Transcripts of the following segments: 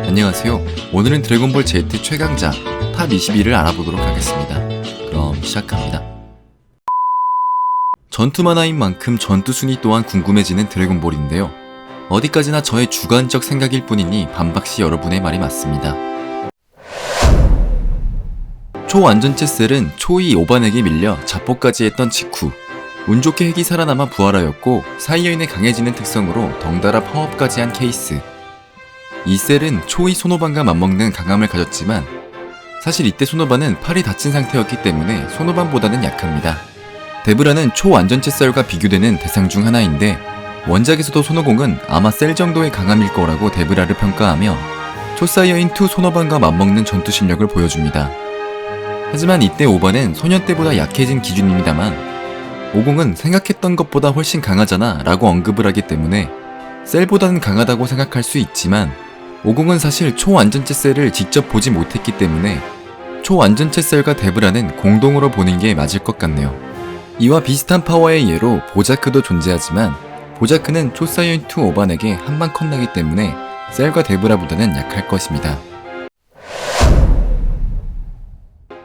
안녕하세요. 오늘은 드래곤볼 Z 최강자 탑 22를 알아보도록 하겠습니다. 그럼 시작합니다. 전투 만화인 만큼 전투 순위 또한 궁금해지는 드래곤볼인데요. 어디까지나 저의 주관적 생각일 뿐이니 반박시 여러분의 말이 맞습니다. 초완전체 셀은 초이 오반에게 밀려 자포까지 했던 직후 운 좋게 핵이 살아남아 부활하였고 사이어인의 강해지는 특성으로 덩달아 파워업까지 한 케이스. 이 셀은 초이 소노반과 맞먹는 강함을 가졌지만 사실 이때 소노반은 팔이 다친 상태였기 때문에 소노반보다는 약합니다. 데브라는 초완전체 셀과 비교되는 대상 중 하나인데 원작에서도 소노공은 아마 셀 정도의 강함일 거라고 데브라를 평가하며 초사이어인 2 소노반과 맞먹는 전투 실력을 보여줍니다. 하지만 이때 오반은 소년 때보다 약해진 기준입니다만 오공은 생각했던 것보다 훨씬 강하잖아 라고 언급을 하기 때문에 셀보다는 강하다고 생각할 수 있지만 오공은 사실 초완전체 셀을 직접 보지 못했기 때문에 초완전체 셀과 데브라는 공동으로 보는 게 맞을 것 같네요. 이와 비슷한 파워의 예로 보자크도 존재하지만 보자크는 초사이언 2 오반에게 한 방 컷나기 때문에 셀과 데브라보다는 약할 것입니다.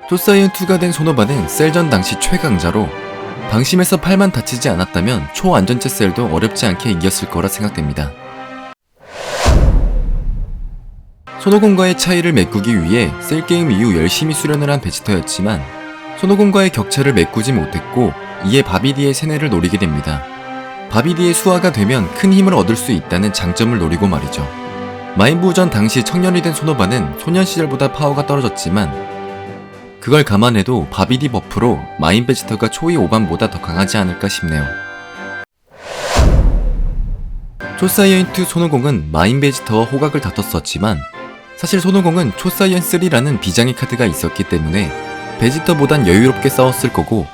초사이언 2가 된 소노반은 셀전 당시 최강자로 방심해서 팔만 다치지 않았다면 초완전체 셀도 어렵지 않게 이겼을 거라 생각됩니다. 소노공과의 차이를 메꾸기 위해 셀게임 이후 열심히 수련을 한 베지터였지만 소노공과의 격차를 메꾸지 못했고 이에 바비디의 세뇌를 노리게 됩니다. 바비디의 수하가 되면 큰 힘을 얻을 수 있다는 장점을 노리고 말이죠. 마인부전 당시 청년이 된 소노반은 소년 시절보다 파워가 떨어졌지만 그걸 감안해도 바비디 버프로 마인 베지터가 초이 오반보다 더 강하지 않을까 싶네요. 초사이언 2 소노공은 마인 베지터와 호각을 다퉜었지만 사실 소노공은 초사이언 3라는 비장의 카드가 있었기 때문에 베지터보단 여유롭게 싸웠을 거고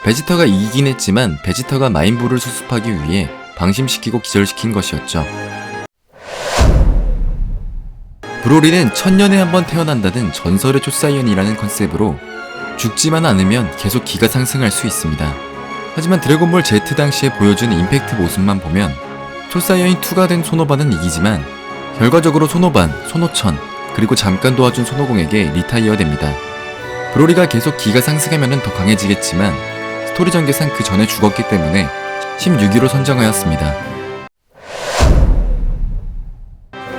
베지터가 이기긴 했지만 베지터가 마인부를 수습하기 위해 방심시키고 기절시킨 것이었죠. 브로리는 천년에 한 번 태어난다는 전설의 초사이언이라는 컨셉으로 죽지만 않으면 계속 기가 상승할 수 있습니다. 하지만 드래곤볼 Z 당시에 보여준 임팩트 모습만 보면 초사이언 2가 된 소노반은 이기지만 결과적으로 소노반, 소노천, 그리고 잠깐 도와준 소노공에게 리타이어 됩니다. 브로리가 계속 기가 상승하면 더 강해지겠지만 스토리 전개상 그 전에 죽었기 때문에 16위로 선정하였습니다.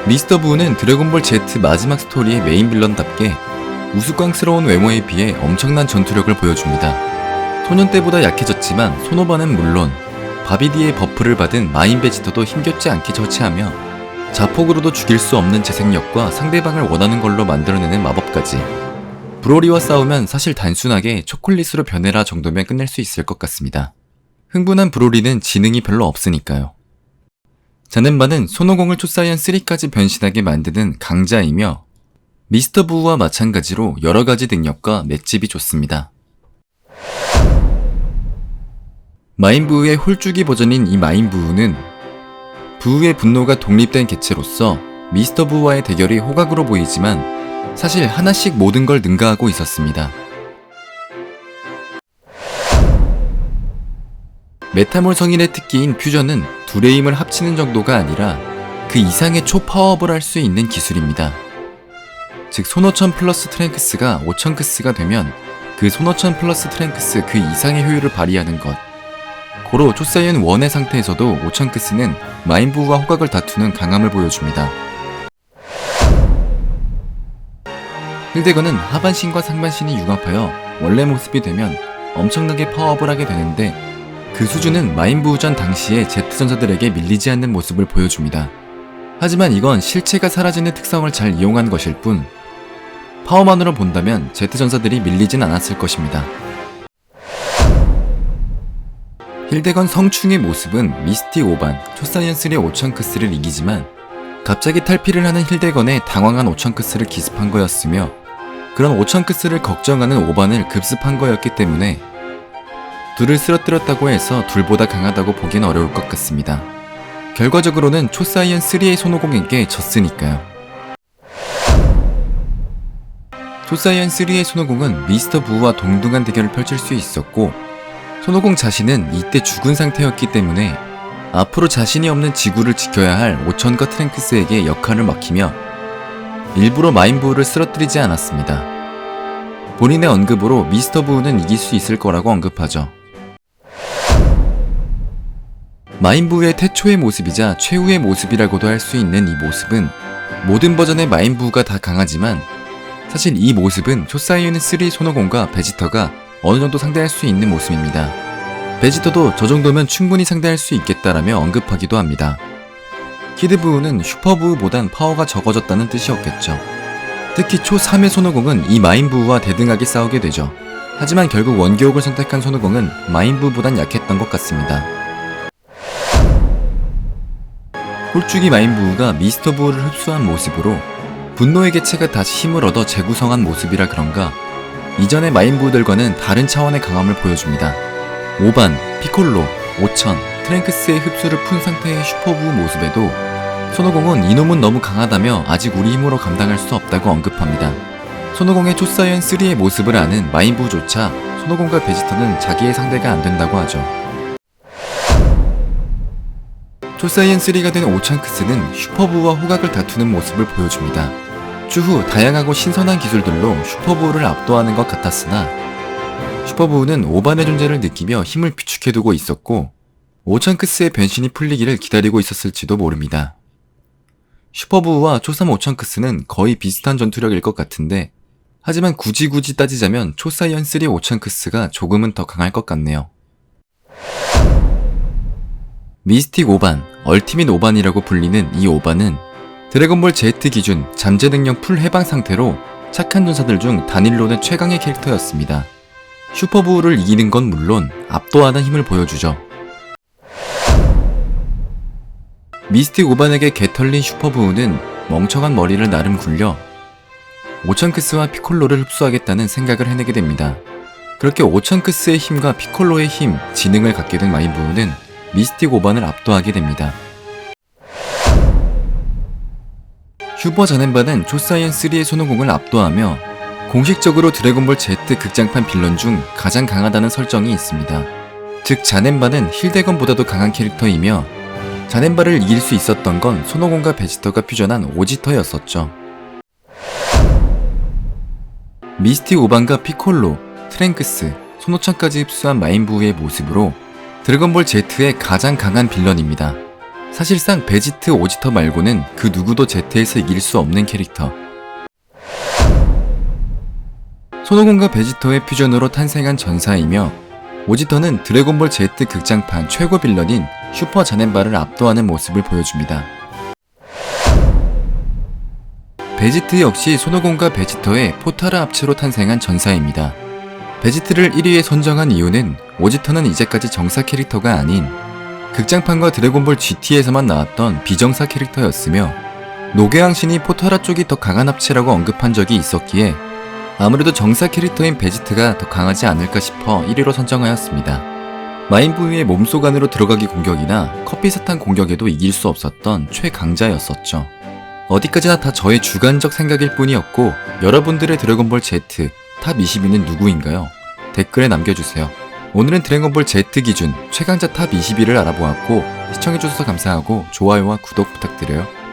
미스터 부우는 드래곤볼 Z 마지막 스토리의 메인 빌런답게 우스꽝스러운 외모에 비해 엄청난 전투력을 보여줍니다. 소년 때보다 약해졌지만 소노반은 물론 바비디의 버프를 받은 마인 베지터도 힘겹지 않게 처치하며 자폭으로도 죽일 수 없는 재생력과 상대방을 원하는 걸로 만들어내는 마법까지. 브로리와 싸우면 사실 단순하게 초콜릿으로 변해라 정도면 끝낼 수 있을 것 같습니다. 흥분한 브로리는 지능이 별로 없으니까요. 자넨바는 소노공을 초사이언 3까지 변신하게 만드는 강자이며 미스터 부우와 마찬가지로 여러가지 능력과 맷집이 좋습니다. 마인부우의 홀쭉이 버전인 이 마인부우는 부우의 분노가 독립된 개체로서 미스터 부우와의 대결이 호각으로 보이지만 사실 하나씩 모든 걸 능가하고 있었습니다. 메타몰 성인의 특기인 퓨전은 둘의 힘을 합치는 정도가 아니라 그 이상의 초파워업을 할 수 있는 기술입니다. 즉 소노천 플러스 트랭크스가 5천크스가 되면 그 소노천 플러스 트랭크스 그 이상의 효율을 발휘하는 것. 고로 초사이언 1의 상태에서도 5천크스는 마인부우와 호각을 다투는 강함을 보여줍니다. 힐데건은 하반신과 상반신이 융합하여 원래 모습이 되면 엄청나게 파워업을 하게 되는데 그 수준은 마인부우전 당시의 Z전사들에게 밀리지 않는 모습을 보여줍니다. 하지만 이건 실체가 사라지는 특성을 잘 이용한 것일 뿐 파워만으로 본다면 Z전사들이 밀리진 않았을 것입니다. 힐데건 성충의 모습은 미스티 오반, 초사이언 3의 5천크스를 이기지만 갑자기 탈피를 하는 힐데건에 당황한 5천크스를 기습한 거였으며 그런 5천크스를 걱정하는 오반을 급습한 거였기 때문에 둘을 쓰러뜨렸다고 해서 둘보다 강하다고 보긴 어려울 것 같습니다. 결과적으로는 초사이언 3의 소노공에게 졌으니까요. 초사이언 3의 소노공은 미스터 부우와 동등한 대결을 펼칠 수 있었고 소노공 자신은 이때 죽은 상태였기 때문에 앞으로 자신이 없는 지구를 지켜야 할 5천과 트랭크스에게 역할을 맡기며 일부러 마인부우를 쓰러뜨리지 않았습니다. 본인의 언급으로 미스터 부우는 이길 수 있을 거라고 언급하죠. 마인부우의 태초의 모습이자 최후의 모습이라고도 할 수 있는 이 모습은 모든 버전의 마인부우가 다 강하지만 사실 이 모습은 초사이언 3 손오공과 베지터가 어느 정도 상대할 수 있는 모습입니다. 베지터도 저 정도면 충분히 상대할 수 있겠다라며 언급하기도 합니다. 키드부우는 슈퍼부우보단 파워가 적어졌다는 뜻이었겠죠. 특히 초 3의 손오공은 이 마인부우와 대등하게 싸우게 되죠. 하지만 결국 원기옥을 선택한 손오공은 마인부우보단 약했던 것 같습니다. 홀쭉이 마인부우가 미스터 부우를 흡수한 모습으로 분노의 개체가 다시 힘을 얻어 재구성한 모습이라 그런가 이전의 마인부우들과는 다른 차원의 강함을 보여줍니다. 오반, 피콜로, 오천, 트랭크스의 흡수를 푼 상태의 슈퍼부우 모습에도 손오공은 이놈은 너무 강하다며 아직 우리 힘으로 감당할 수 없다고 언급합니다. 손오공의 초사이언 3의 모습을 아는 마인부우조차 손오공과 베지터는 자기의 상대가 안 된다고 하죠. 초사이언 3가 된 오찬크스는 슈퍼부우와 호각을 다투는 모습을 보여줍니다. 추후 다양하고 신선한 기술들로 슈퍼부우를 압도하는 것 같았으나 슈퍼부우는 오반의 존재를 느끼며 힘을 비축해두고 있었고 오찬크스의 변신이 풀리기를 기다리고 있었을지도 모릅니다. 슈퍼부우와 초삼 오찬크스는 거의 비슷한 전투력일 것 같은데 하지만 굳이 따지자면 초사이언 3 오찬크스가 조금은 더 강할 것 같네요. 미스틱 오반, 얼티밋 오반이라고 불리는 이 오반은 드래곤볼 Z 기준 잠재 능력 풀 해방 상태로 착한 전사들 중 단일로는 최강의 캐릭터였습니다. 슈퍼부우를 이기는 건 물론 압도하는 힘을 보여주죠. 미스틱 오반에게 개털린 슈퍼부우는 멍청한 머리를 나름 굴려 오천크스와 피콜로를 흡수하겠다는 생각을 해내게 됩니다. 그렇게 오천크스의 힘과 피콜로의 힘, 지능을 갖게 된 마인부우는 미스틱 오반을 압도하게 됩니다. 슈퍼 자넨바는 초사이언 3의 손오공을 압도하며 공식적으로 드래곤볼 Z 극장판 빌런 중 가장 강하다는 설정이 있습니다. 즉 자넨바는 힐데건보다도 강한 캐릭터이며 자넨바를 이길 수 있었던 건 손오공과 베지터가 퓨전한 오지터였었죠. 미스틱 오반과 피콜로, 트랭크스, 손오찬까지 흡수한 마인부우의 모습으로 드래곤볼 Z의 가장 강한 빌런입니다. 사실상 베지트 오지터 말고는 그 누구도 Z에서 이길 수 없는 캐릭터. 손오공과 베지터의 퓨전으로 탄생한 전사이며 오지터는 드래곤볼 Z 극장판 최고 빌런인 슈퍼 자넨바를 압도하는 모습을 보여줍니다. 베지트 역시 손오공과 베지터의 포타르 합체로 탄생한 전사입니다. 베지트를 1위에 선정한 이유는 오지터는 이제까지 정사 캐릭터가 아닌 극장판과 드래곤볼 GT에서만 나왔던 비정사 캐릭터였으며 노계왕신이 포타라 쪽이 더 강한 합체라고 언급한 적이 있었기에 아무래도 정사 캐릭터인 베지트가 더 강하지 않을까 싶어 1위로 선정하였습니다. 마인부우의 몸속 안으로 들어가기 공격이나 커피사탕 공격에도 이길 수 없었던 최강자였었죠. 어디까지나 다 저의 주관적 생각일 뿐이었고 여러분들의 드래곤볼 Z 탑 20위는 누구인가요? 댓글에 남겨주세요. 오늘은 드래곤볼 Z 기준 최강자 탑 20위를 알아보았고 시청해주셔서 감사하고 좋아요와 구독 부탁드려요.